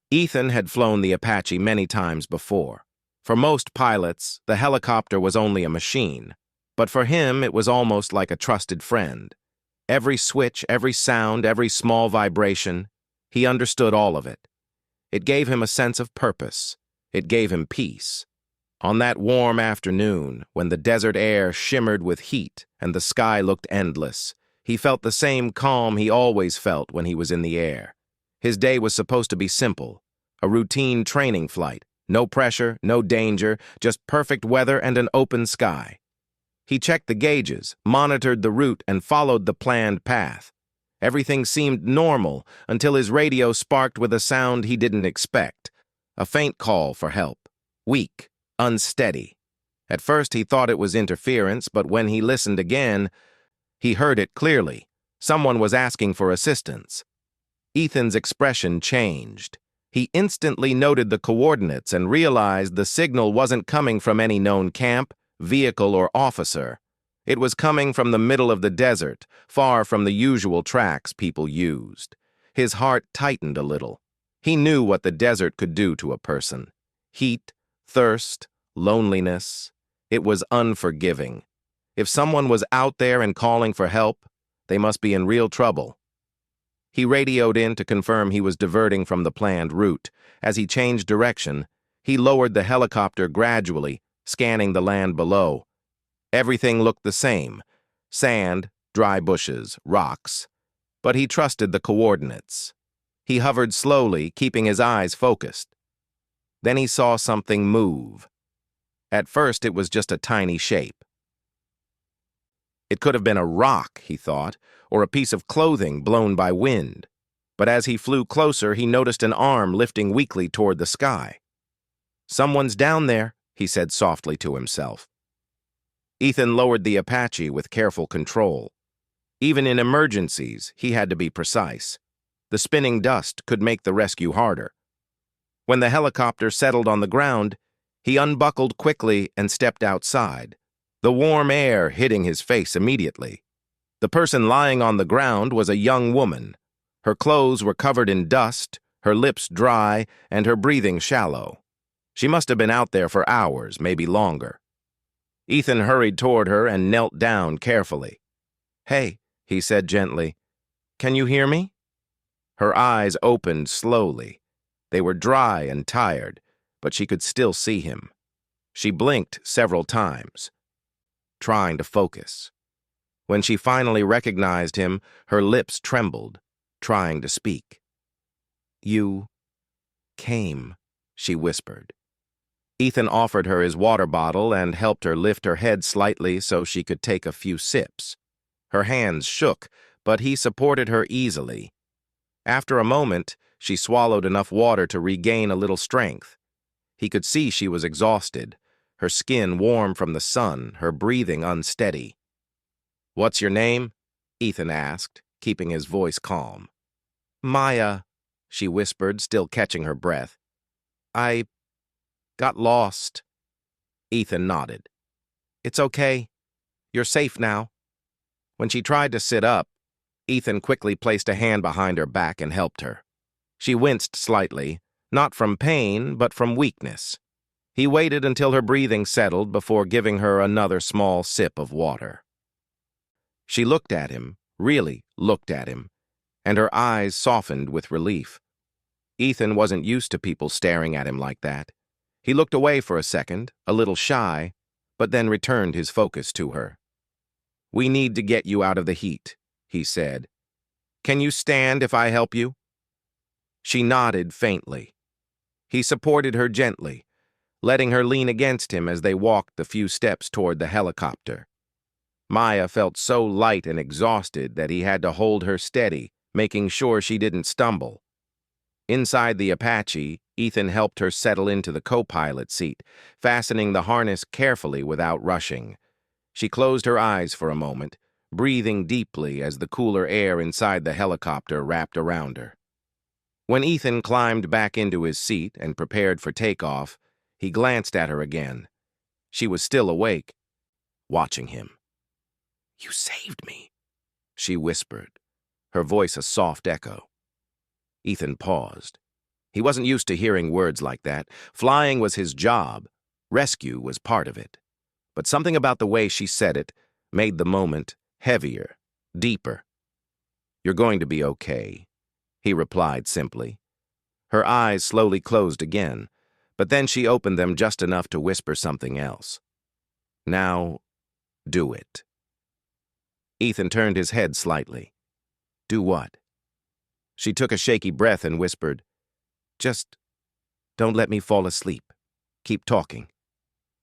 Ethan had flown the Apache many times before. For most pilots, the helicopter was only a machine, but for him it was almost like a trusted friend. Every switch, every sound, every small vibration, he understood all of it. It gave him a sense of purpose. It gave him peace. On that warm afternoon, when the desert air shimmered with heat and the sky looked endless, he felt the same calm he always felt when he was in the air. His day was supposed to be simple, a routine training flight, no pressure, no danger, just perfect weather and an open sky. He checked the gauges, monitored the route, and followed the planned path. Everything seemed normal until his radio sparked with a sound he didn't expect, a faint call for help, weak, unsteady. At first he thought it was interference, but when he listened again, he heard it clearly. Someone was asking for assistance. Ethan's expression changed. He instantly noted the coordinates and realized the signal wasn't coming from any known camp, vehicle, or officer. It was coming from the middle of the desert, far from the usual tracks people used. His heart tightened a little. He knew what the desert could do to a person. Heat, thirst, loneliness. It was unforgiving. If someone was out there and calling for help, they must be in real trouble. He radioed in to confirm he was diverting from the planned route. As he changed direction, he lowered the helicopter gradually, scanning the land below. Everything looked the same: sand, dry bushes, rocks. But he trusted the coordinates. He hovered slowly, keeping his eyes focused. Then he saw something move. At first, it was just a tiny shape. It could have been a rock, he thought, or a piece of clothing blown by wind. But as he flew closer, he noticed an arm lifting weakly toward the sky. "Someone's down there," he said softly to himself. Ethan lowered the Apache with careful control. Even in emergencies, he had to be precise. The spinning dust could make the rescue harder. When the helicopter settled on the ground, he unbuckled quickly and stepped outside, the warm air hitting his face immediately. The person lying on the ground was a young woman. Her clothes were covered in dust, her lips dry, and her breathing shallow. She must have been out there for hours, maybe longer. Ethan hurried toward her and knelt down carefully. "Hey," he said gently, "can you hear me?" Her eyes opened slowly. They were dry and tired, but she could still see him. She blinked several times, trying to focus. When she finally recognized him, her lips trembled, trying to speak. "You came," she whispered. Ethan offered her his water bottle and helped her lift her head slightly so she could take a few sips. Her hands shook, but he supported her easily. After a moment, she swallowed enough water to regain a little strength. He could see she was exhausted, her skin warm from the sun, her breathing unsteady. "What's your name?" Ethan asked, keeping his voice calm. "Maya," she whispered, still catching her breath. "I got lost." Ethan nodded. "It's okay. You're safe now." When she tried to sit up, Ethan quickly placed a hand behind her back and helped her. She winced slightly, not from pain, but from weakness. He waited until her breathing settled before giving her another small sip of water. She looked at him, really looked at him, and her eyes softened with relief. Ethan wasn't used to people staring at him like that. He looked away for a second, a little shy, but then returned his focus to her. "We need to get you out of the heat," he said. "Can you stand if I help you?" She nodded faintly. He supported her gently, letting her lean against him as they walked the few steps toward the helicopter. Maya felt so light and exhausted that he had to hold her steady, making sure she didn't stumble. Inside the Apache, Ethan helped her settle into the co-pilot seat, fastening the harness carefully without rushing. She closed her eyes for a moment, breathing deeply as the cooler air inside the helicopter wrapped around her. When Ethan climbed back into his seat and prepared for takeoff, he glanced at her again. She was still awake, watching him. "You saved me," she whispered, her voice a soft echo. Ethan paused. He wasn't used to hearing words like that. Flying was his job. Rescue was part of it. But something about the way she said it made the moment heavier, deeper. "You're going to be okay," he replied simply. Her eyes slowly closed again, but then she opened them just enough to whisper something else. "Now, do it." Ethan turned his head slightly. "Do what?" She took a shaky breath and whispered, "Just don't let me fall asleep. Keep talking.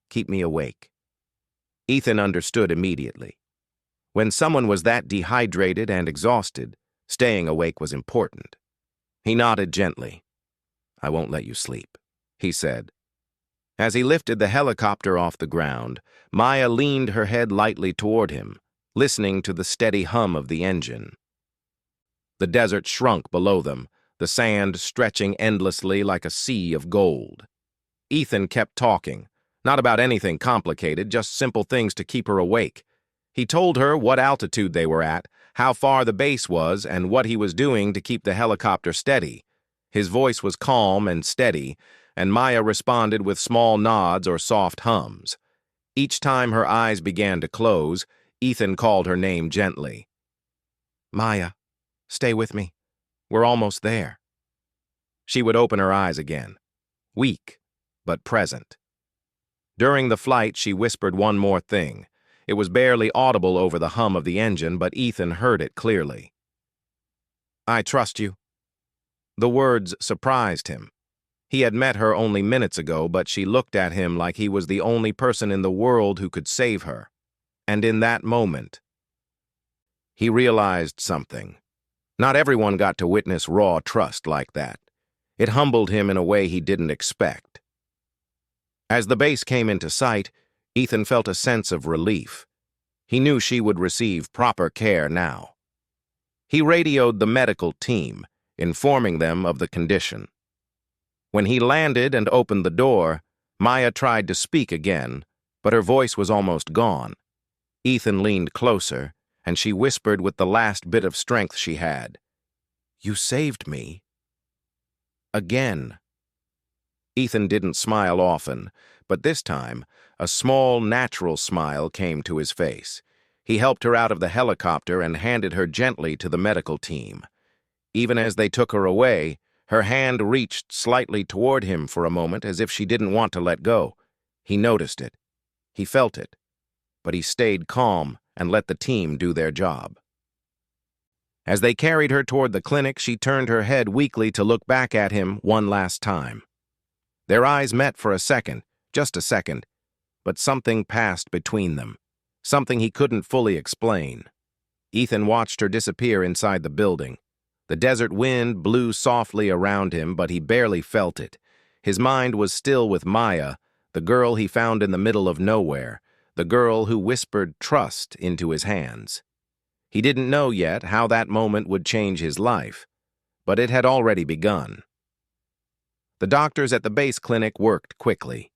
Keep me awake." Ethan understood immediately. When someone was that dehydrated and exhausted, staying awake was important. He nodded gently. "I won't let you sleep," he said. As he lifted the helicopter off the ground, Maya leaned her head lightly toward him, listening to the steady hum of the engine. The desert shrunk below them, the sand stretching endlessly like a sea of gold. Ethan kept talking, not about anything complicated, just simple things to keep her awake. He told her what altitude they were at, how far the base was, and what he was doing to keep the helicopter steady. His voice was calm and steady, and Maya responded with small nods or soft hums. Each time her eyes began to close, Ethan called her name gently. "Maya, stay with me. We're almost there." She would open her eyes again, weak but present. During the flight, she whispered one more thing. It was barely audible over the hum of the engine, but Ethan heard it clearly. "I trust you." The words surprised him. He had met her only minutes ago, but she looked at him like he was the only person in the world who could save her. And in that moment, he realized something. Not everyone got to witness raw trust like that. It humbled him in a way he didn't expect. As the base came into sight, Ethan felt a sense of relief. He knew she would receive proper care now. He radioed the medical team, informing them of the condition. When he landed and opened the door, Maya tried to speak again, but her voice was almost gone. Ethan leaned closer, and she whispered with the last bit of strength she had, "You saved me." Again. Ethan didn't smile often, but this time, a small, natural smile came to his face. He helped her out of the helicopter and handed her gently to the medical team. Even as they took her away, her hand reached slightly toward him for a moment as if she didn't want to let go. He noticed it. He felt it. But he stayed calm and let the team do their job. As they carried her toward the clinic, she turned her head weakly to look back at him one last time. Their eyes met for a second, just a second, but something passed between them, something he couldn't fully explain. Ethan watched her disappear inside the building. The desert wind blew softly around him, but he barely felt it. His mind was still with Maya, the girl he found in the middle of nowhere, the girl who whispered trust into his hands. He didn't know yet how that moment would change his life, but it had already begun. The doctors at the base clinic worked quickly.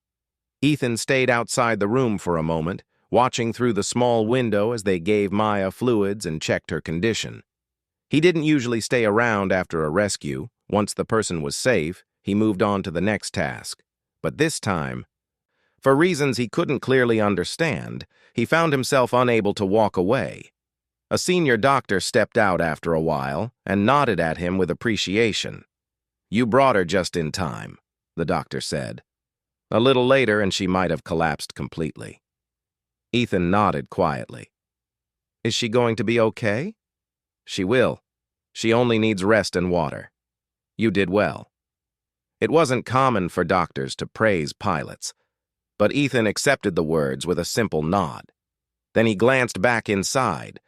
Ethan stayed outside the room for a moment, watching through the small window as they gave Maya fluids and checked her condition. He didn't usually stay around after a rescue. Once the person was safe, he moved on to the next task. But this time, for reasons he couldn't clearly understand, he found himself unable to walk away. A senior doctor stepped out after a while and nodded at him with appreciation. "You brought her just in time," the doctor said. A little later, and she might have collapsed completely. Ethan nodded quietly. "Is she going to be okay?" "She will. She only needs rest and water. You did well." It wasn't common for doctors to praise pilots, but Ethan accepted the words with a simple nod. Then he glanced back inside.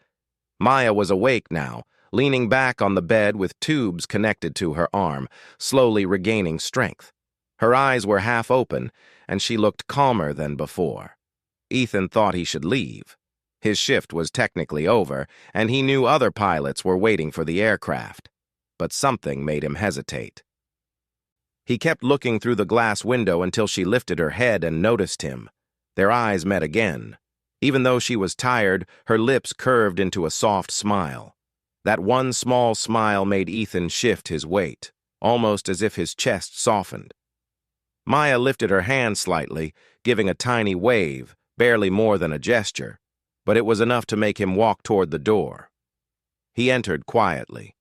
Maya was awake now, leaning back on the bed with tubes connected to her arm, slowly regaining strength. Her eyes were half open, and she looked calmer than before. Ethan thought he should leave. His shift was technically over, and he knew other pilots were waiting for the aircraft. But something made him hesitate. He kept looking through the glass window until she lifted her head and noticed him. Their eyes met again. Even though she was tired, her lips curved into a soft smile. That one small smile made Ethan shift his weight. almost as if his chest softened. Maya lifted her hand slightly, giving a tiny wave, barely more than a gesture, but it was enough to make him walk toward the door. He entered quietly.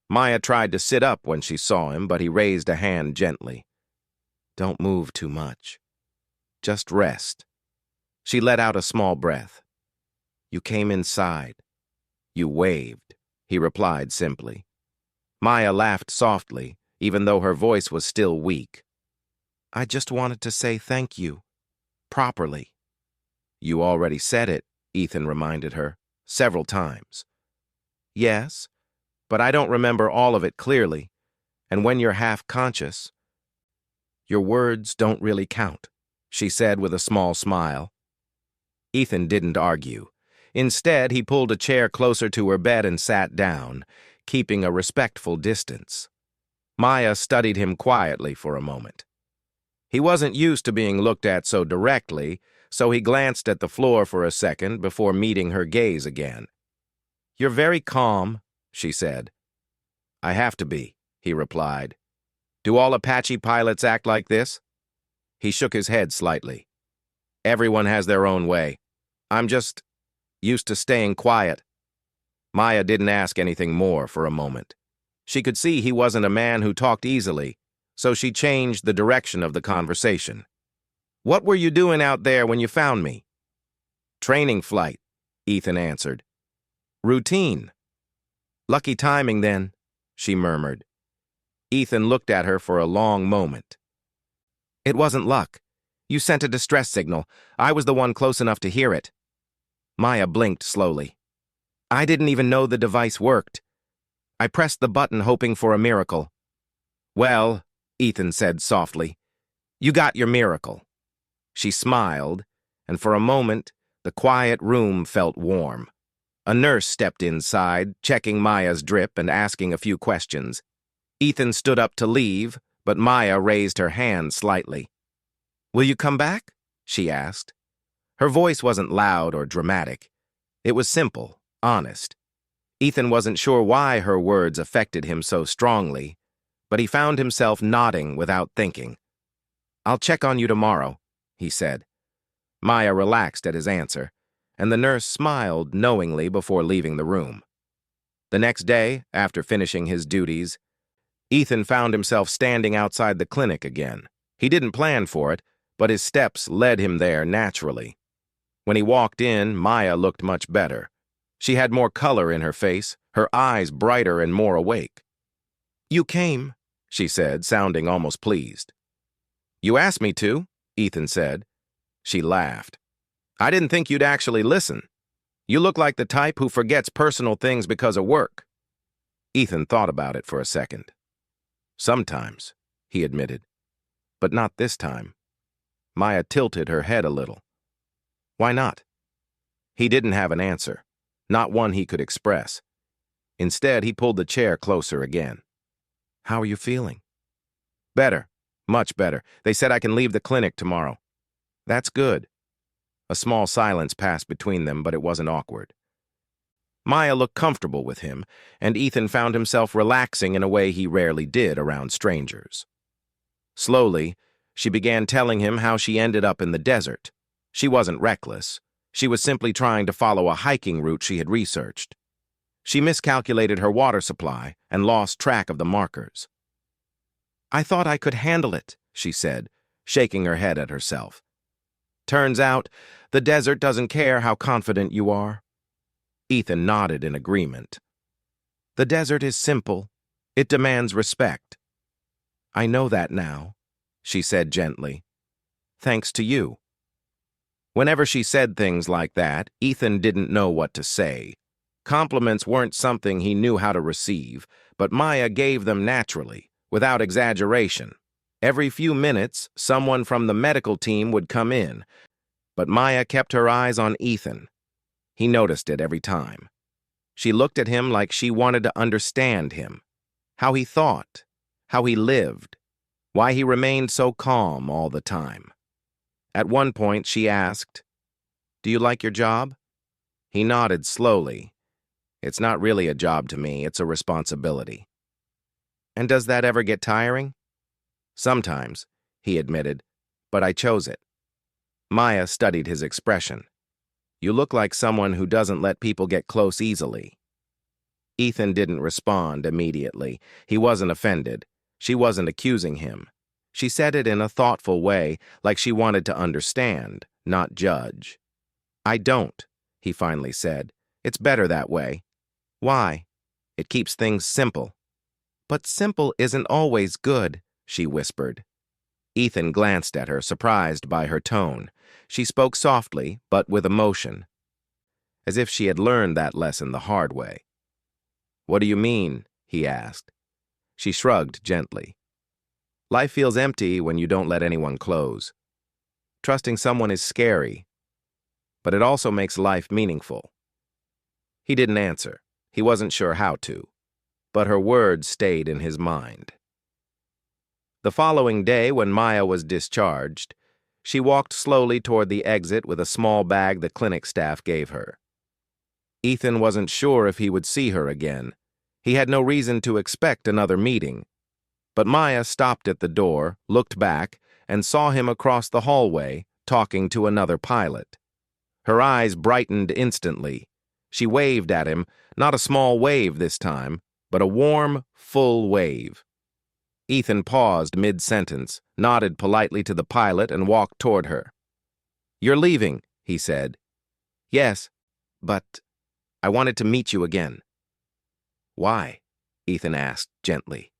Maya tried to sit up when she saw him, but he raised a hand gently. "Don't move too much. Just rest." She let out a small breath. "You came inside. You waved," he replied simply. Maya laughed softly, even though her voice was still weak. "I just wanted to say thank you. Properly." "You already said it," Ethan reminded her, "several times." "Yes, but I don't remember all of it clearly, and when you're half-conscious, your words don't really count," she said with a small smile. Ethan didn't argue. Instead, he pulled a chair closer to her bed and sat down, keeping a respectful distance. Maya studied him quietly for a moment. He wasn't used to being looked at so directly, so he glanced at the floor for a second before meeting her gaze again. "You're very calm," she said. "I have to be," he replied. "Do all Apache pilots act like this?" He shook his head slightly. "Everyone has their own way. I'm just used to staying quiet." Maya didn't ask anything more for a moment. She could see he wasn't a man who talked easily, so she changed the direction of the conversation. "What were you doing out there when you found me?" "Training flight," Ethan answered. "Routine." "Lucky timing, then," she murmured. Ethan looked at her for a long moment. "It wasn't luck. You sent a distress signal. I was the one close enough to hear it." Maya blinked slowly. "I didn't even know the device worked. I pressed the button hoping for a miracle." "Well," Ethan said softly, "you got your miracle." She smiled, and for a moment, the quiet room felt warm. A nurse stepped inside, checking Maya's drip and asking a few questions. Ethan stood up to leave, but Maya raised her hand slightly. "Will you come back?" she asked. Her voice wasn't loud or dramatic. It was simple, honest. Ethan wasn't sure why her words affected him so strongly, but he found himself nodding without thinking. "I'll check on you tomorrow," he said. Maya relaxed at his answer, and the nurse smiled knowingly before leaving the room. The next day, after finishing his duties, Ethan found himself standing outside the clinic again. He didn't plan for it, but his steps led him there naturally. When he walked in, Maya looked much better. She had more color in her face, her eyes brighter and more awake. "You came," she said, sounding almost pleased. "You asked me to," Ethan said. She laughed. "I didn't think you'd actually listen. You look like the type who forgets personal things because of work." Ethan thought about it for a second. "Sometimes," he admitted. "But not this time." Maya tilted her head a little. "Why not?" He didn't have an answer, not one he could express. Instead, he pulled the chair closer again. "How are you feeling?" "Better, much better. They said I can leave the clinic tomorrow." "That's good." A small silence passed between them, but it wasn't awkward. Maya looked comfortable with him, and Ethan found himself relaxing in a way he rarely did around strangers. Slowly, she began telling him how she ended up in the desert. She wasn't reckless. She was simply trying to follow a hiking route she had researched. She miscalculated her water supply and lost track of the markers. "I thought I could handle it," she said, shaking her head at herself. "Turns out, the desert doesn't care how confident you are." Ethan nodded in agreement. "The desert is simple. It demands respect." "I know that now," she said gently. "Thanks to you." Whenever she said things like that, Ethan didn't know what to say. Compliments weren't something he knew how to receive, but Maya gave them naturally, without exaggeration. Every few minutes, someone from the medical team would come in, but Maya kept her eyes on Ethan. He noticed it every time. She looked at him like she wanted to understand him, how he thought, how he lived, why he remained so calm all the time. At one point, she asked, "Do you like your job?" He nodded slowly. "It's not really a job to me, it's a responsibility." And does that ever get tiring? Sometimes, he admitted, but I chose it. Maya studied his expression. You look like someone who doesn't let people get close easily. Ethan didn't respond immediately. He wasn't offended. She wasn't accusing him. She said it in a thoughtful way, like she wanted to understand, not judge. I don't, he finally said. It's better that way. Why? It keeps things simple. But simple isn't always good, she whispered. Ethan glanced at her, surprised by her tone. She spoke softly, but with emotion, as if she had learned that lesson the hard way. What do you mean? He asked. She shrugged gently. Life feels empty when you don't let anyone close. Trusting someone is scary, but it also makes life meaningful. He didn't answer. He wasn't sure how to, but her words stayed in his mind. The following day, when Maya was discharged, she walked slowly toward the exit with a small bag the clinic staff gave her. Ethan wasn't sure if he would see her again. He had no reason to expect another meeting. But Maya stopped at the door, looked back, and saw him across the hallway, talking to another pilot. Her eyes brightened instantly. She waved at him, not a small wave this time, but a warm, full wave. Ethan paused mid-sentence, nodded politely to the pilot, and walked toward her. You're leaving, he said. Yes, but I wanted to meet you again. Why? Ethan asked gently.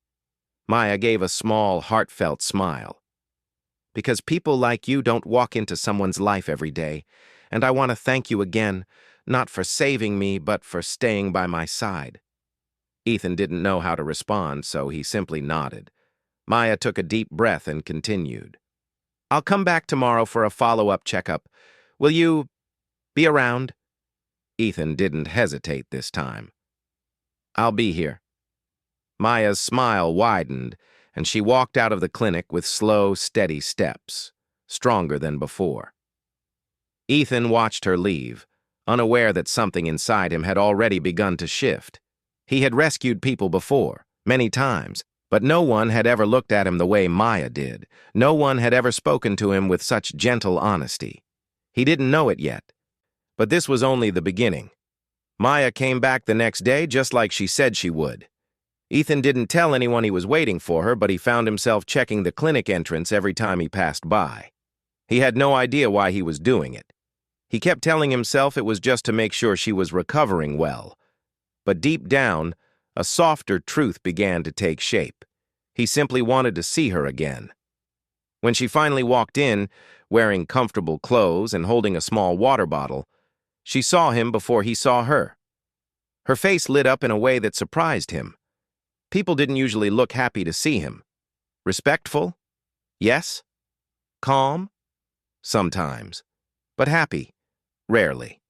Maya gave a small, heartfelt smile. Because people like you don't walk into someone's life every day, and I want to thank you again, not for saving me, but for staying by my side. Ethan didn't know how to respond, so he simply nodded. Maya took a deep breath and continued. I'll come back tomorrow for a follow-up checkup. Will you be around? Ethan didn't hesitate this time. I'll be here. Maya's smile widened, and she walked out of the clinic with slow, steady steps, stronger than before. Ethan watched her leave, unaware that something inside him had already begun to shift. He had rescued people before, many times, but no one had ever looked at him the way Maya did. No one had ever spoken to him with such gentle honesty. He didn't know it yet, but this was only the beginning. Maya came back the next day just like she said she would. Ethan didn't tell anyone he was waiting for her, but he found himself checking the clinic entrance every time he passed by. He had no idea why he was doing it. He kept telling himself it was just to make sure she was recovering well. But deep down, a softer truth began to take shape. He simply wanted to see her again. When she finally walked in, wearing comfortable clothes and holding a small water bottle, she saw him before he saw her. Her face lit up in a way that surprised him. People didn't usually look happy to see him. Respectful? Yes. Calm? Sometimes. But happy? Rarely.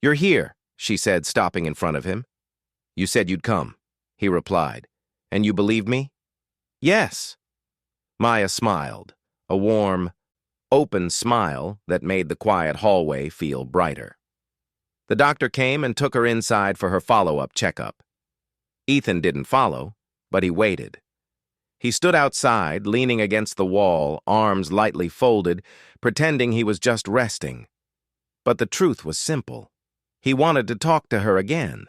You're here, she said, stopping in front of him. You said you'd come, he replied. And you believed me? Yes. Maya smiled, a warm, open smile that made the quiet hallway feel brighter. The doctor came and took her inside for her follow-up checkup. Ethan didn't follow, but he waited. He stood outside, leaning against the wall, arms lightly folded, pretending he was just resting. But the truth was simple. He wanted to talk to her again.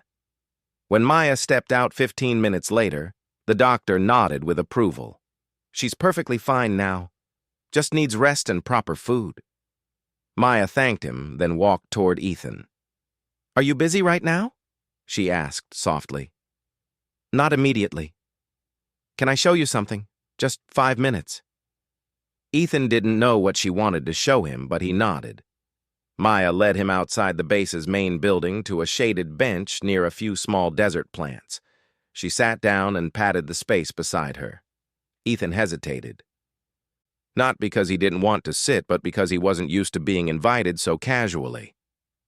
When Maya stepped out 15 minutes later, the doctor nodded with approval. She's perfectly fine now. Just needs rest and proper food. Maya thanked him, then walked toward Ethan. Are you busy right now? She asked softly. Not immediately. Can I show you something? Just 5 minutes. Ethan didn't know what she wanted to show him, but he nodded. Maya led him outside the base's main building to a shaded bench near a few small desert plants. She sat down and patted the space beside her. Ethan hesitated. Not because he didn't want to sit, but because he wasn't used to being invited so casually.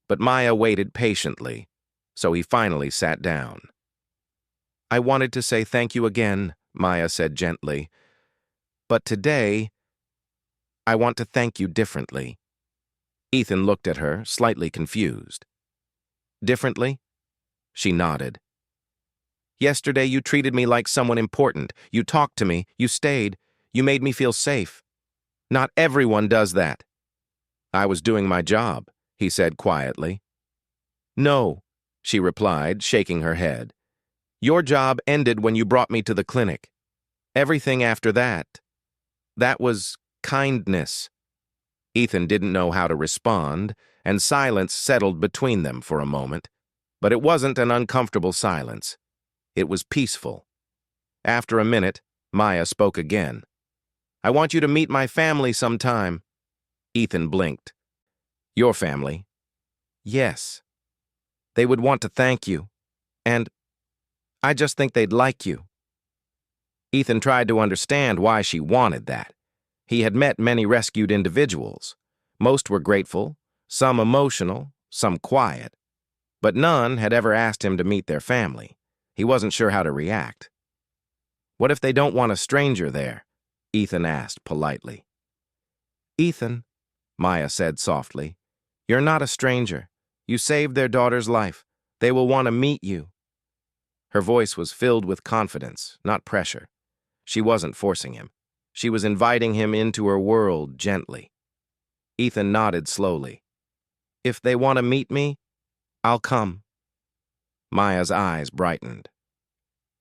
But Maya waited patiently, so he finally sat down. I wanted to say thank you again, Maya said gently. But today, I want to thank you differently. Ethan looked at her, slightly confused. Differently? She nodded. Yesterday you treated me like someone important. You talked to me, you stayed, you made me feel safe. Not everyone does that. I was doing my job, he said quietly. No, she replied, shaking her head. Your job ended when you brought me to the clinic. Everything after that was kindness. Ethan didn't know how to respond, and silence settled between them for a moment. But it wasn't an uncomfortable silence. It was peaceful. After a minute, Maya spoke again. I want you to meet my family sometime. Ethan blinked. Your family? Yes. They would want to thank you. And I just think they'd like you. Ethan tried to understand why she wanted that. He had met many rescued individuals. Most were grateful, some emotional, some quiet. But none had ever asked him to meet their family. He wasn't sure how to react. What if they don't want a stranger there? Ethan asked politely. Ethan, Maya said softly, you're not a stranger. You saved their daughter's life. They will want to meet you. Her voice was filled with confidence, not pressure. She wasn't forcing him. She was inviting him into her world gently. Ethan nodded slowly. If they want to meet me, I'll come. Maya's eyes brightened.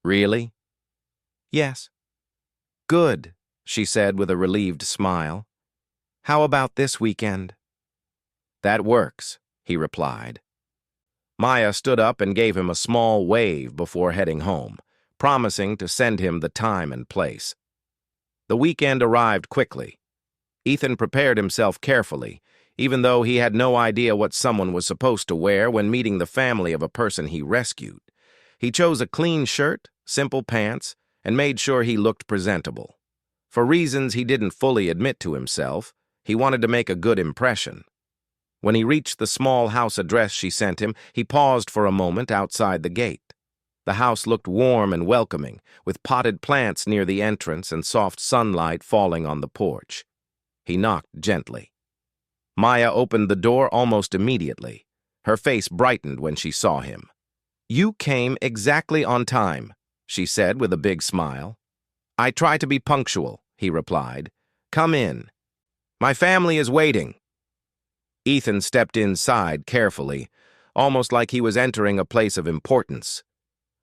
Really? Yes. Good, she said with a relieved smile. How about this weekend? That works, he replied. Maya stood up and gave him a small wave before heading home, promising to send him the time and place. The weekend arrived quickly. Ethan prepared himself carefully, even though he had no idea what someone was supposed to wear when meeting the family of a person he rescued. He chose a clean shirt, simple pants, and made sure he looked presentable. For reasons he didn't fully admit to himself, he wanted to make a good impression. When he reached the small house address she sent him, he paused for a moment outside the gate. The house looked warm and welcoming, with potted plants near the entrance and soft sunlight falling on the porch. He knocked gently. Maya opened the door almost immediately. Her face brightened when she saw him. You came exactly on time, she said with a big smile. I try to be punctual, he replied. Come in. My family is waiting. Ethan stepped inside carefully, almost like he was entering a place of importance.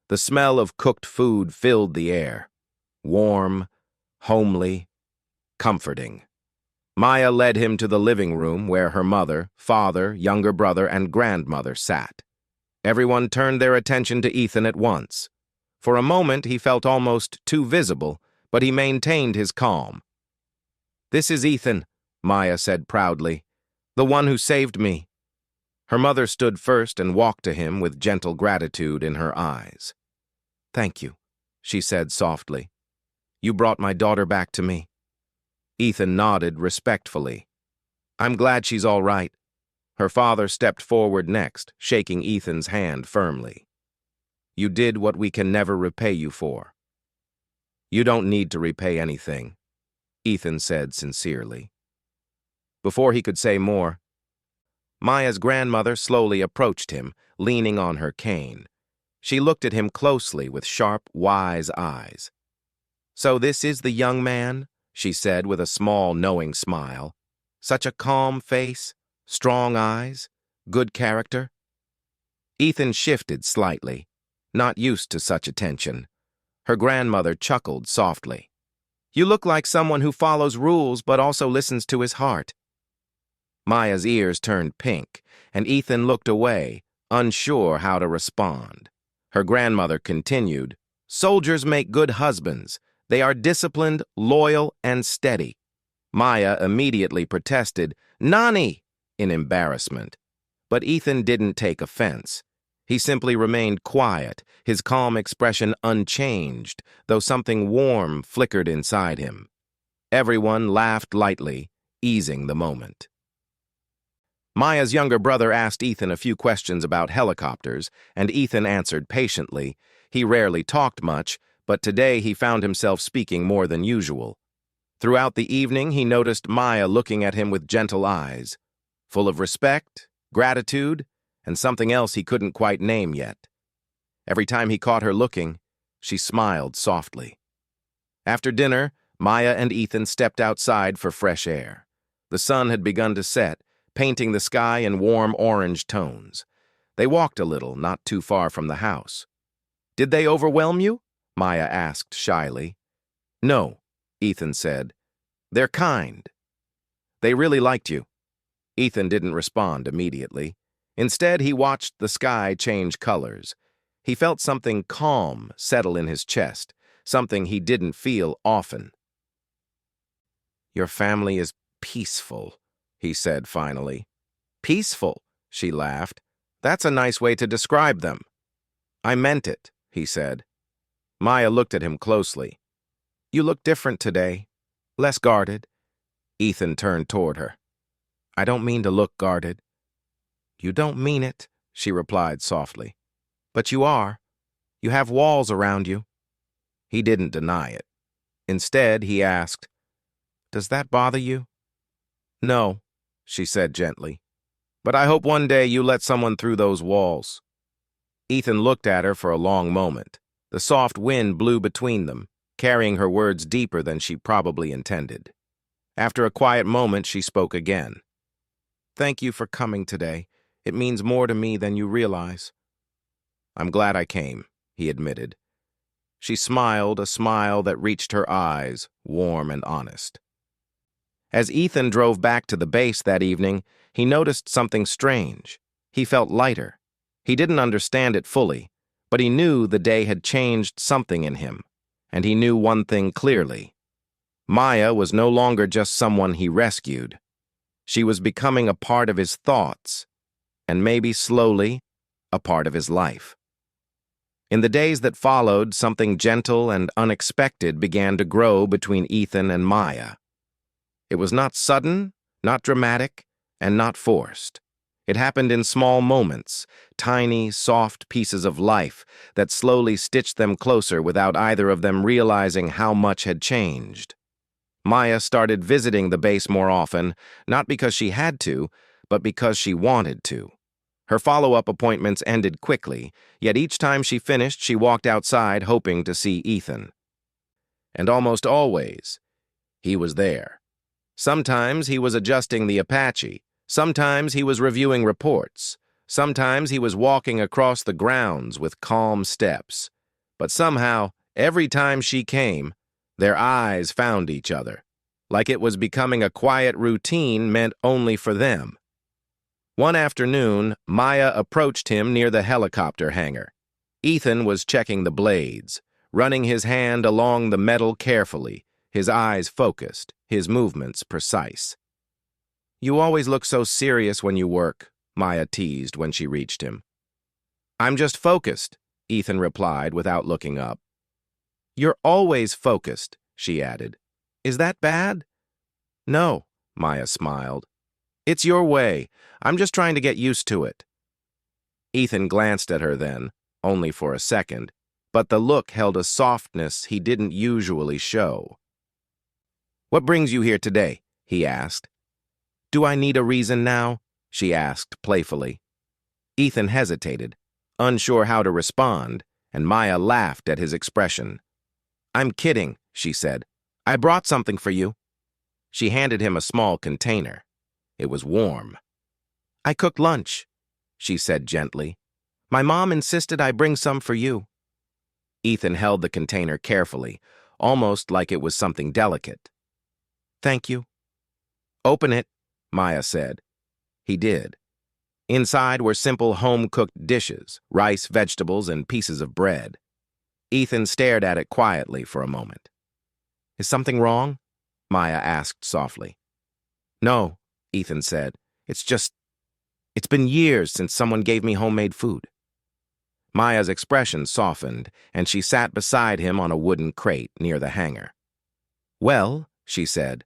The smell of cooked food filled the air. Warm, homely, comforting. Maya led him to the living room where her mother, father, younger brother, and grandmother sat. Everyone turned their attention to Ethan at once. For a moment he felt almost too visible, but he maintained his calm. This is Ethan, Maya said proudly. The one who saved me. Her mother stood first and walked to him with gentle gratitude in her eyes. Thank you, she said softly. You brought my daughter back to me. Ethan nodded respectfully. I'm glad she's all right. Her father stepped forward next, shaking Ethan's hand firmly. You did what we can never repay you for. You don't need to repay anything, Ethan said sincerely. Before he could say more, Maya's grandmother slowly approached him, leaning on her cane. She looked at him closely with sharp, wise eyes. So this is the young man, she said with a small, knowing smile. Such a calm face, strong eyes, good character. Ethan shifted slightly, not used to such attention. Her grandmother chuckled softly. You look like someone who follows rules but also listens to his heart. Maya's ears turned pink, and Ethan looked away, unsure how to respond. Her grandmother continued, Soldiers make good husbands. They are disciplined, loyal, and steady. Maya immediately protested, Nani, in embarrassment. But Ethan didn't take offense. He simply remained quiet, his calm expression unchanged, though something warm flickered inside him. Everyone laughed lightly, easing the moment. Maya's younger brother asked Ethan a few questions about helicopters, and Ethan answered patiently. He rarely talked much, but today he found himself speaking more than usual. Throughout the evening, he noticed Maya looking at him with gentle eyes, full of respect, gratitude, and something else he couldn't quite name yet. Every time he caught her looking, She smiled softly. After dinner, Maya and Ethan stepped outside for fresh air. The sun had begun to set, painting the sky in warm orange tones. They walked a little, not too far from the house. "Did they overwhelm you?" Maya asked shyly. "No," Ethan said. "They're kind. They really liked you." Ethan didn't respond immediately. Instead, he watched the sky change colors. He felt something calm settle in his chest, something he didn't feel often. "Your family is peaceful," he said finally. "Peaceful," she laughed. "That's a nice way to describe them." "I meant it," he said. Maya looked at him closely. "You look different today, less guarded." Ethan turned toward her. "I don't mean to look guarded." "You don't mean it," she replied softly. "But you are. You have walls around you." He didn't deny it. Instead, he asked, "Does that bother you?" "No," she said gently. "But I hope one day you let someone through those walls." Ethan looked at her for a long moment. The soft wind blew between them, carrying her words deeper than she probably intended. After a quiet moment, she spoke again. "Thank you for coming today. It means more to me than you realize." "I'm glad I came," he admitted. She smiled, a smile that reached her eyes, warm and honest. As Ethan drove back to the base that evening, he noticed something strange. He felt lighter. He didn't understand it fully, but he knew the day had changed something in him, and he knew one thing clearly. Maya was no longer just someone he rescued. She was becoming a part of his thoughts, and maybe slowly, a part of his life. In the days that followed, something gentle and unexpected began to grow between Ethan and Maya. It was not sudden, not dramatic, and not forced. It happened in small moments, tiny, soft pieces of life that slowly stitched them closer without either of them realizing how much had changed. Maya started visiting the base more often, not because she had to, but because she wanted to. Her follow-up appointments ended quickly, yet each time she finished, she walked outside hoping to see Ethan. And almost always, he was there. Sometimes he was adjusting the Apache. Sometimes he was reviewing reports. Sometimes he was walking across the grounds with calm steps. But somehow, every time she came, their eyes found each other, like it was becoming a quiet routine meant only for them. One afternoon, Maya approached him near the helicopter hangar. Ethan was checking the blades, running his hand along the metal carefully, his eyes focused, his movements precise. "You always look so serious when you work," Maya teased when she reached him. "I'm just focused," Ethan replied without looking up. "You're always focused," she added. "Is that bad?" "No," Maya smiled. "It's your way. I'm just trying to get used to it." Ethan glanced at her then, only for a second, but the look held a softness he didn't usually show. "What brings you here today?" he asked. "Do I need a reason now?" she asked playfully. Ethan hesitated, unsure how to respond, and Maya laughed at his expression. "I'm kidding," she said. "I brought something for you." She handed him a small container. It was warm. "I cooked lunch," she said gently. "My mom insisted I bring some for you." Ethan held the container carefully, almost like it was something delicate. "Thank you." "Open it," Maya said. He did. Inside were simple home-cooked dishes, rice, vegetables, and pieces of bread. Ethan stared at it quietly for a moment. "Is something wrong?" Maya asked softly. "No," Ethan said. It's been years since someone gave me homemade food." Maya's expression softened, and she sat beside him on a wooden crate near the hangar. "Well," she said,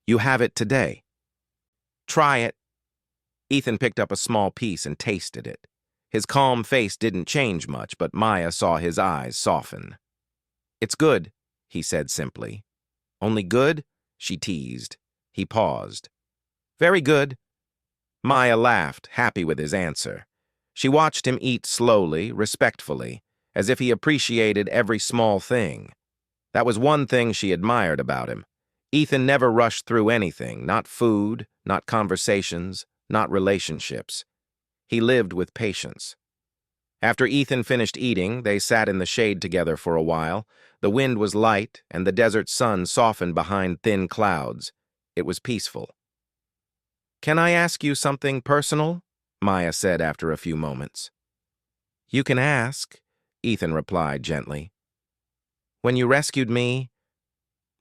"you have it today." "Try it." Ethan picked up a small piece and tasted it. His calm face didn't change much, but Maya saw his eyes soften. "It's good," he said simply. "Only good?" she teased. He paused. "Very good." Maya laughed, happy with his answer. She watched him eat slowly, respectfully, as if he appreciated every small thing. That was one thing she admired about him. Ethan never rushed through anything, not food, not conversations, not relationships. He lived with patience. After Ethan finished eating, they sat in the shade together for a while. The wind was light, and the desert sun softened behind thin clouds. It was peaceful. "Can I ask you something personal?" Maya said after a few moments. "You can ask," Ethan replied gently. "When you rescued me,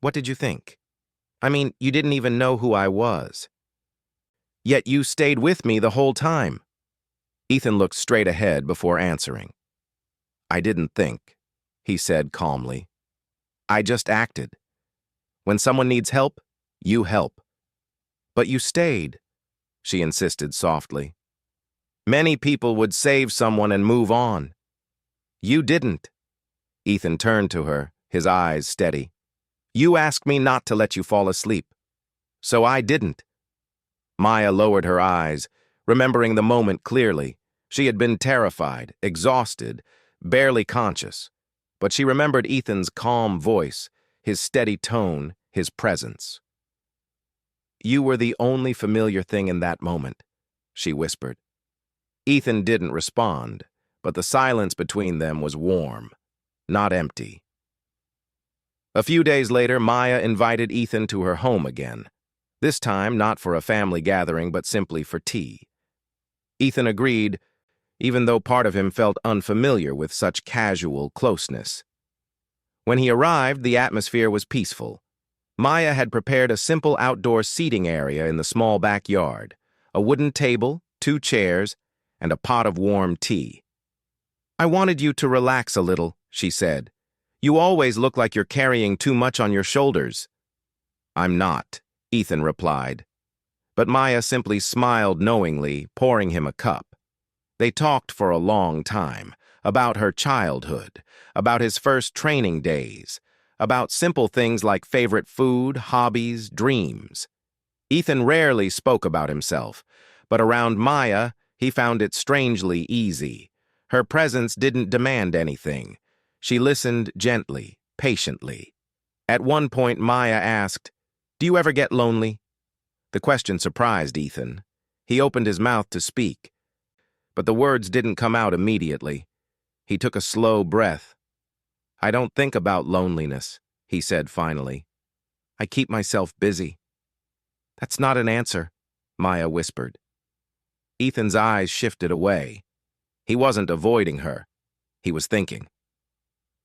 what did you think? I mean, you didn't even know who I was. Yet you stayed with me the whole time." Ethan looked straight ahead before answering. "I didn't think," he said calmly. "I just acted. When someone needs help, you help. But you stayed," she insisted softly. "Many people would save someone and move on. You didn't." Ethan turned to her, his eyes steady. "You asked me not to let you fall asleep. So I didn't." Maya lowered her eyes, remembering the moment clearly. She had been terrified, exhausted, barely conscious. But she remembered Ethan's calm voice, his steady tone, his presence. "You were the only familiar thing in that moment," she whispered. Ethan didn't respond, but the silence between them was warm, not empty. A few days later, Maya invited Ethan to her home again. This time, not for a family gathering, but simply for tea. Ethan agreed, even though part of him felt unfamiliar with such casual closeness. When he arrived, the atmosphere was peaceful. Maya had prepared a simple outdoor seating area in the small backyard, a wooden table, 2 chairs, and a pot of warm tea. "I wanted you to relax a little," she said. "You always look like you're carrying too much on your shoulders." "I'm not," Ethan replied. But Maya simply smiled knowingly, pouring him a cup. They talked for a long time, about her childhood, about his first training days, about simple things like favorite food, hobbies, dreams. Ethan rarely spoke about himself, but around Maya, he found it strangely easy. Her presence didn't demand anything. She listened gently, patiently. At one point, Maya asked, "Do you ever get lonely?" The question surprised Ethan. He opened his mouth to speak, but the words didn't come out immediately. He took a slow breath. "I don't think about loneliness," he said finally. "I keep myself busy." "That's not an answer," Maya whispered. Ethan's eyes shifted away. He wasn't avoiding her. He was thinking.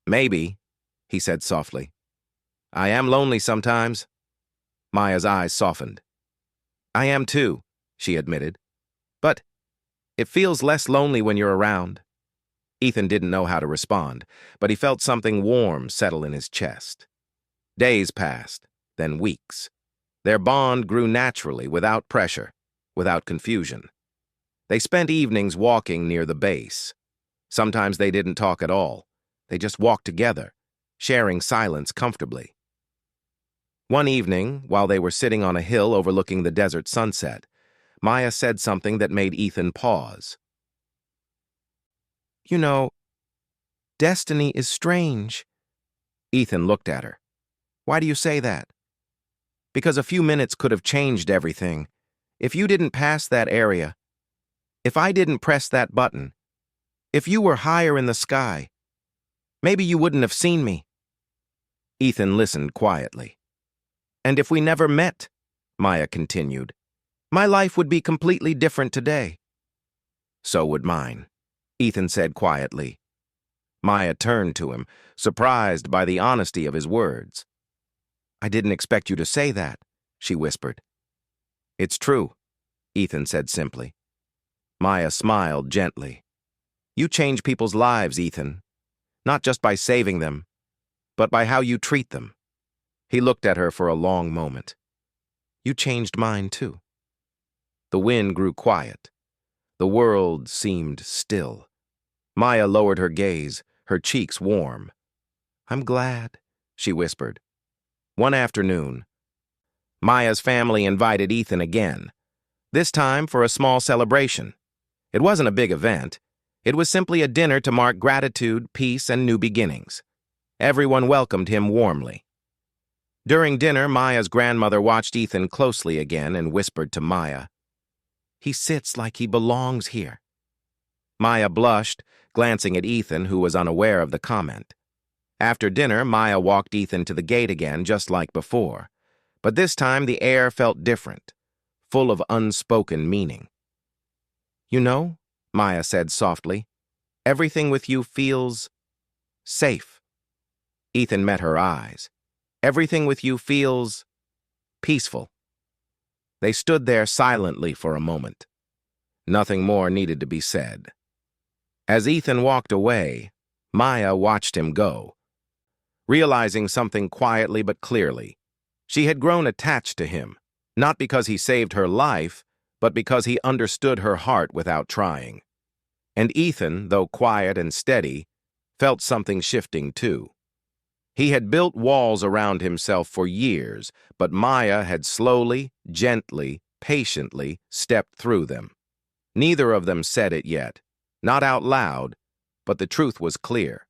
"Maybe," he said softly. "I am lonely sometimes." Maya's eyes softened. "I am too," she admitted. "But it feels less lonely when you're around." Ethan didn't know how to respond, but he felt something warm settle in his chest. Days passed, then weeks. Their bond grew naturally, without pressure, without confusion. They spent evenings walking near the base. Sometimes they didn't talk at all. They just walked together, sharing silence comfortably. One evening, while they were sitting on a hill overlooking the desert sunset, Maya said something that made Ethan pause. "You know, destiny is strange." Ethan looked at her. "Why do you say that?" "Because a few minutes could have changed everything. If you didn't pass that area, if I didn't press that button, if you were higher in the sky, maybe you wouldn't have seen me." Ethan listened quietly. "And if we never met," Maya continued, "my life would be completely different today." "So would mine," Ethan said quietly. Maya turned to him, surprised by the honesty of his words. "I didn't expect you to say that," she whispered. "It's true," Ethan said simply. Maya smiled gently. "You change people's lives, Ethan, not just by saving them, but by how you treat them." He looked at her for a long moment. "You changed mine, too." The wind grew quiet. The world seemed still. Maya lowered her gaze, her cheeks warm. "I'm glad," she whispered. One afternoon, Maya's family invited Ethan again, this time for a small celebration. It wasn't a big event. It was simply a dinner to mark gratitude, peace, and new beginnings. Everyone welcomed him warmly. During dinner, Maya's grandmother watched Ethan closely again and whispered to Maya, "He sits like he belongs here." Maya blushed, glancing at Ethan, who was unaware of the comment. After dinner, Maya walked Ethan to the gate again, just like before. But this time the air felt different, full of unspoken meaning. "You know," Maya said softly, "everything with you feels safe." Ethan met her eyes. "Everything with you feels peaceful." They stood there silently for a moment. Nothing more needed to be said. As Ethan walked away, Maya watched him go, realizing something quietly but clearly. She had grown attached to him, not because he saved her life, but because he understood her heart without trying. And Ethan, though quiet and steady, felt something shifting too. He had built walls around himself for years, but Maya had slowly, gently, patiently stepped through them. Neither of them said it yet, not out loud, but the truth was clear.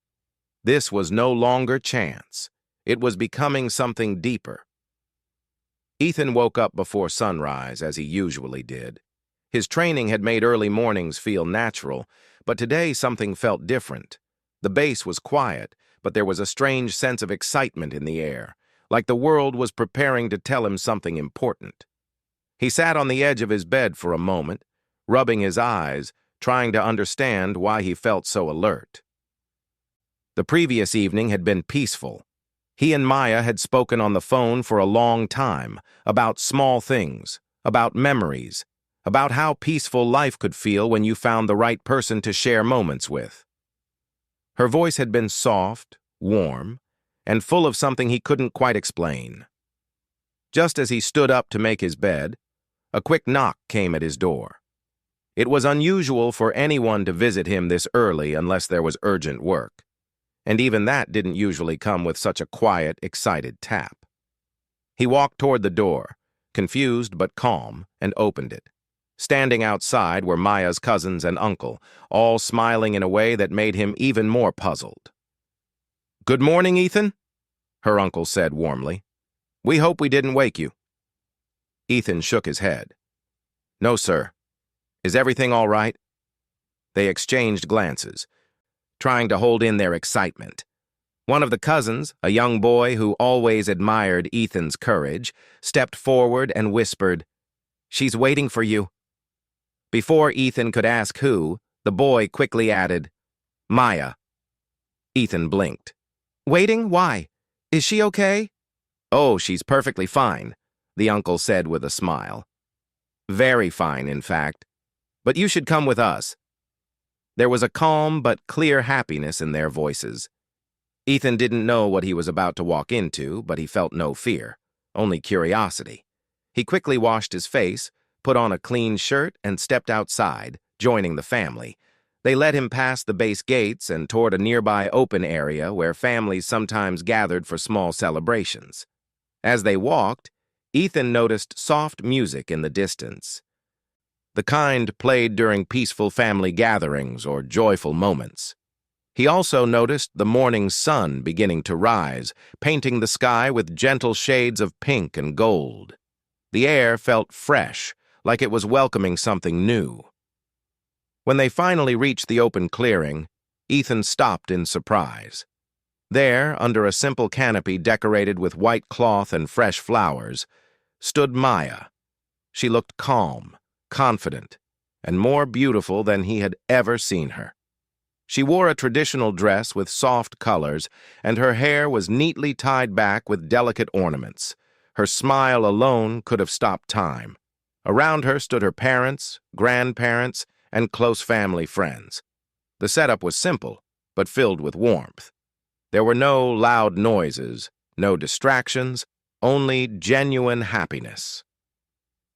This was no longer chance. It was becoming something deeper. Ethan woke up before sunrise, as he usually did. His training had made early mornings feel natural, but today something felt different. The base was quiet, but there was a strange sense of excitement in the air, like the world was preparing to tell him something important. He sat on the edge of his bed for a moment, rubbing his eyes, trying to understand why he felt so alert. The previous evening had been peaceful. He and Maya had spoken on the phone for a long time, about small things, about memories, about how peaceful life could feel when you found the right person to share moments with. Her voice had been soft, warm, and full of something he couldn't quite explain. Just as he stood up to make his bed, a quick knock came at his door. It was unusual for anyone to visit him this early unless there was urgent work, and even that didn't usually come with such a quiet, excited tap. He walked toward the door, confused but calm, and opened it. Standing outside were Maya's cousins and uncle, all smiling in a way that made him even more puzzled. "Good morning, Ethan," her uncle said warmly. "We hope we didn't wake you." Ethan shook his head. "No, sir. Is everything all right?" They exchanged glances, trying to hold in their excitement. One of the cousins, a young boy who always admired Ethan's courage, stepped forward and whispered, "She's waiting for you." Before Ethan could ask who, the boy quickly added, "Maya." Ethan blinked. "Waiting? Why? Is she okay?" "Oh, she's perfectly fine," the uncle said with a smile. "Very fine, in fact. But you should come with us." There was a calm but clear happiness in their voices. Ethan didn't know what he was about to walk into, but he felt no fear, only curiosity. He quickly washed his face, put on a clean shirt, and stepped outside, joining the family. They led him past the base gates and toward a nearby open area where families sometimes gathered for small celebrations. As they walked, Ethan noticed soft music in the distance, the kind played during peaceful family gatherings or joyful moments. He also noticed the morning sun beginning to rise, painting the sky with gentle shades of pink and gold. The air felt fresh, like it was welcoming something new. When they finally reached the open clearing, Ethan stopped in surprise. There, under a simple canopy decorated with white cloth and fresh flowers, stood Maya. She looked calm, confident, and more beautiful than he had ever seen her. She wore a traditional dress with soft colors, and her hair was neatly tied back with delicate ornaments. Her smile alone could have stopped time. Around her stood her parents, grandparents, and close family friends. The setup was simple, but filled with warmth. There were no loud noises, no distractions, only genuine happiness.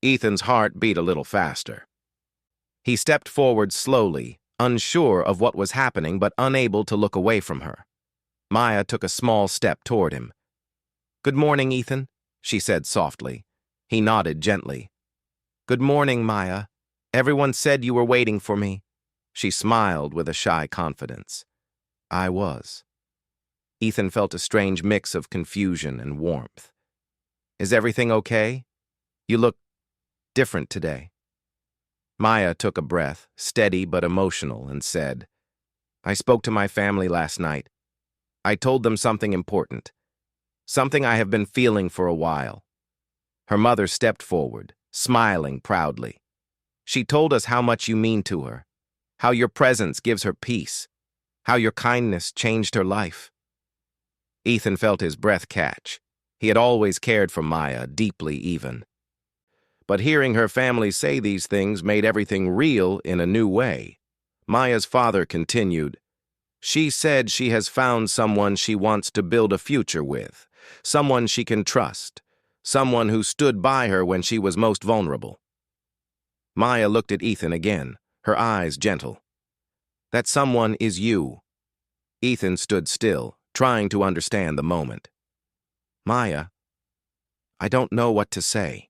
Ethan's heart beat a little faster. He stepped forward slowly, unsure of what was happening but unable to look away from her. Maya took a small step toward him. "Good morning, Ethan," she said softly. He nodded gently. "Good morning, Maya. Everyone said you were waiting for me." She smiled with a shy confidence. I was. Ethan felt a strange mix of confusion and warmth. Is everything okay? You look different today. Maya took a breath, steady but emotional, and said, I spoke to my family last night. I told them something important, something I have been feeling for a while. Her mother stepped forward, smiling proudly. She told us how much you mean to her, how your presence gives her peace, how your kindness changed her life. Ethan felt his breath catch. He had always cared for Maya, deeply even. But hearing her family say these things made everything real in a new way. Maya's father continued, She said she has found someone she wants to build a future with, someone she can trust, someone who stood by her when she was most vulnerable. Maya looked at Ethan again, her eyes gentle. That someone is you. Ethan stood still, trying to understand the moment. Maya, I don't know what to say.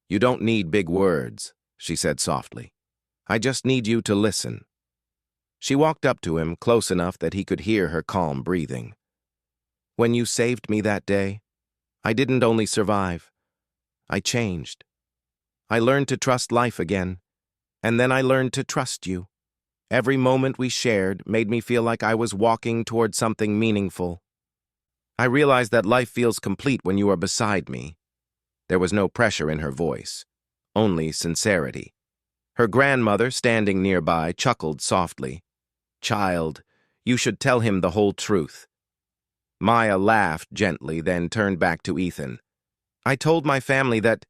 You don't need big words, she said softly. I just need you to listen. She walked up to him, close enough that he could hear her calm breathing. When you saved me that day, I didn't only survive. I changed. I learned to trust life again, and then I learned to trust you. Every moment we shared made me feel like I was walking toward something meaningful. I realized that life feels complete when you are beside me. There was no pressure in her voice, only sincerity. Her grandmother, standing nearby, chuckled softly. Child, you should tell him the whole truth. Maya laughed gently, then turned back to Ethan. I told my family that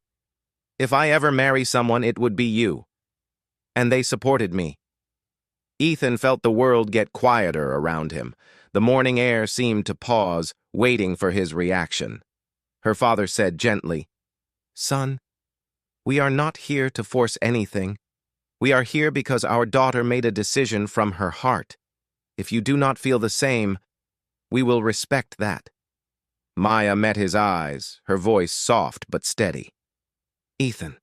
if I ever marry someone, it would be you. And they supported me. Ethan felt the world get quieter around him. The morning air seemed to pause, waiting for his reaction. Her father said gently, Son, we are not here to force anything. We are here because our daughter made a decision from her heart. If you do not feel the same, we will respect that. Maya met his eyes, her voice soft but steady. Ethan,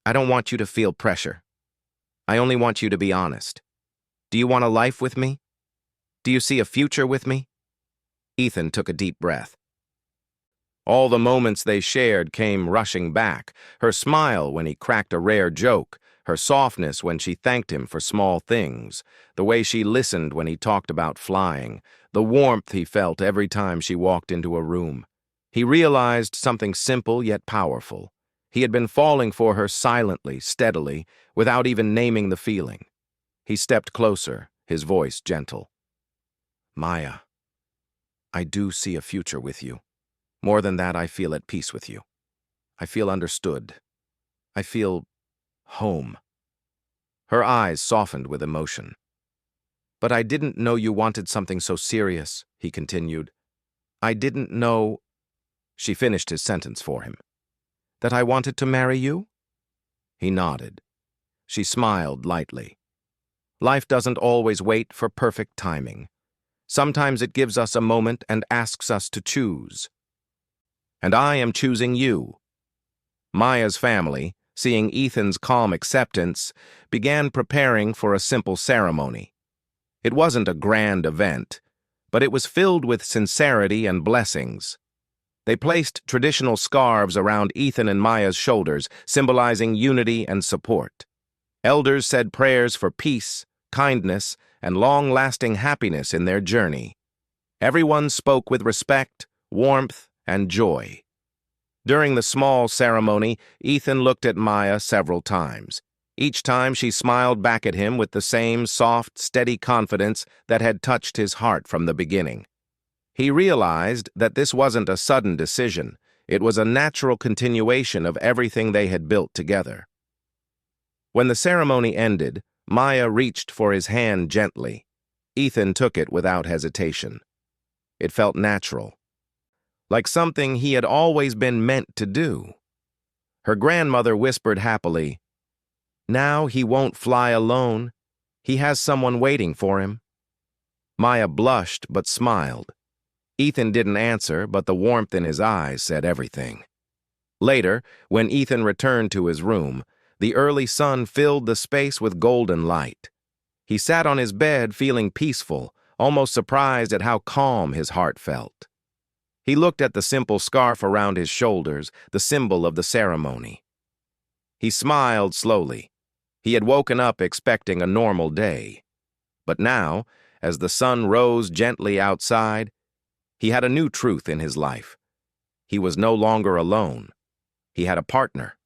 I don't want you to feel pressure. I only want you to be honest. Do you want a life with me? Do you see a future with me? Ethan took a deep breath. All the moments they shared came rushing back, her smile when he cracked a rare joke, her softness when she thanked him for small things, the way she listened when he talked about flying, the warmth he felt every time she walked into a room. He realized something simple yet powerful. He had been falling for her silently, steadily, without even naming the feeling. He stepped closer, his voice gentle. Maya, I do see a future with you. More than that, I feel at peace with you. I feel understood. I feel home. Her eyes softened with emotion. But I didn't know you wanted something so serious, he continued. I didn't know... She finished his sentence for him. That I wanted to marry you? He nodded. She smiled lightly. Life doesn't always wait for perfect timing. Sometimes it gives us a moment and asks us to choose. And I am choosing you. Maya's family, seeing Ethan's calm acceptance, began preparing for a simple ceremony. It wasn't a grand event, but it was filled with sincerity and blessings. They placed traditional scarves around Ethan and Maya's shoulders, symbolizing unity and support. Elders said prayers for peace, kindness, and long-lasting happiness in their journey. Everyone spoke with respect, warmth, and joy. During the small ceremony, Ethan looked at Maya several times. Each time she smiled back at him with the same soft, steady confidence that had touched his heart from the beginning. He realized that this wasn't a sudden decision. It was a natural continuation of everything they had built together. When the ceremony ended, Maya reached for his hand gently. Ethan took it without hesitation. It felt natural, like something he had always been meant to do. Her grandmother whispered happily, Now he won't fly alone. He has someone waiting for him. Maya blushed but smiled. Ethan didn't answer, but the warmth in his eyes said everything. Later, when Ethan returned to his room, The early sun filled the space with golden light. He sat on his bed feeling peaceful, almost surprised at how calm his heart felt. He looked at the simple scarf around his shoulders, the symbol of the ceremony. He smiled slowly. He had woken up expecting a normal day. But now, as the sun rose gently outside, he had a new truth in his life. He was no longer alone. He had a partner,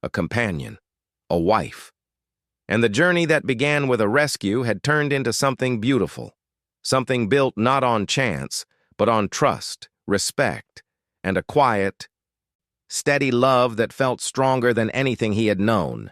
a companion, a wife. And the journey that began with a rescue had turned into something beautiful, something built not on chance, but on trust, respect, and a quiet, steady love that felt stronger than anything he had known.